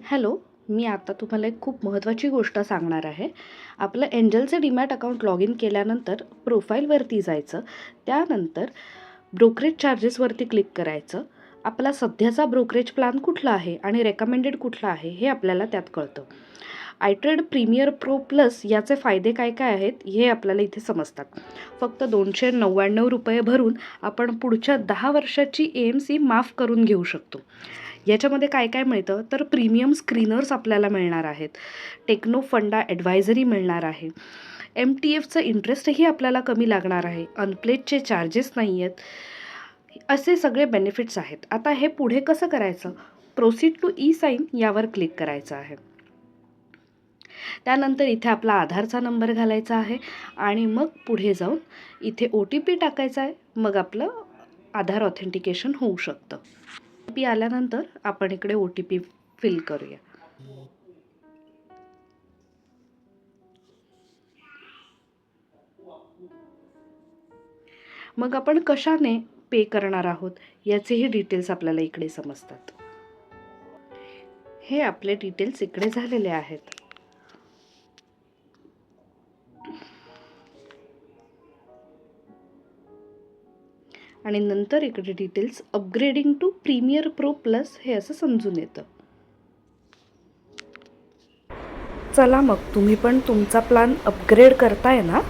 Hello. मी आता तुम्हाला एक खूप महत्त्वाची गोष्ट सांगणार आहे. आपलं एंजलचं डीमॅट अकाउंट लॉग इन केल्यानंतर प्रोफाईलवरती जायचं. त्यानंतर ब्रोकरेज चार्जेसवरती क्लिक करायचं. आपला सध्याचा ब्रोकरेज प्लॅन कुठला आहे आणि रेकमेंडेड कुठला आहे हे आपल्याला त्यात कळतं. आयट्रेड प्रीमियर प्रो प्लस याचे फायदे काय काय आहेत हे आपल्याला इथे समजतात. फक्त ₹299 भरून आपण पुढच्या 10 वर्षाची AMC माफ करून घेऊ शकतो. याच्यामध्ये काय काय मिळतं तर प्रीमियम स्क्रीनर्स आपल्याला मिळणार आहेत. टेक्नो फंडा ॲडवायझरी मिळणार आहे. MTFचं इंटरेस्टही आपल्याला कमी लागणार आहे. अनप्लेडचे चार्जेस नाही आहेत. असे सगळे बेनिफिट्स आहेत. आता हे पुढे कसं करायचं? प्रोसीड टू ई साईन यावर क्लिक करायचं आहे. त्यानंतर इथे आपला आधारचा नंबर घालायचा आहे आणि मग पुढे जाऊन इथे OTP टाकायचा आहे. मग आपलं आधार ऑथेंटिकेशन होऊ शकतं. OTP आल्यानंतर आपण इकडे OTP फिल करूया. मग आपण कशाने पे करणार आहोत याचेही डिटेल्स आपल्याला इकडे समजतात. हे आपले डिटेल्स इकडे झालेले आहेत. आणि नंतर इकडे details upgrading to premier pro plus हे असं समजून येतं. चला मग तुम्ही पण तुमचा प्लॅन अपग्रेड करताय ना?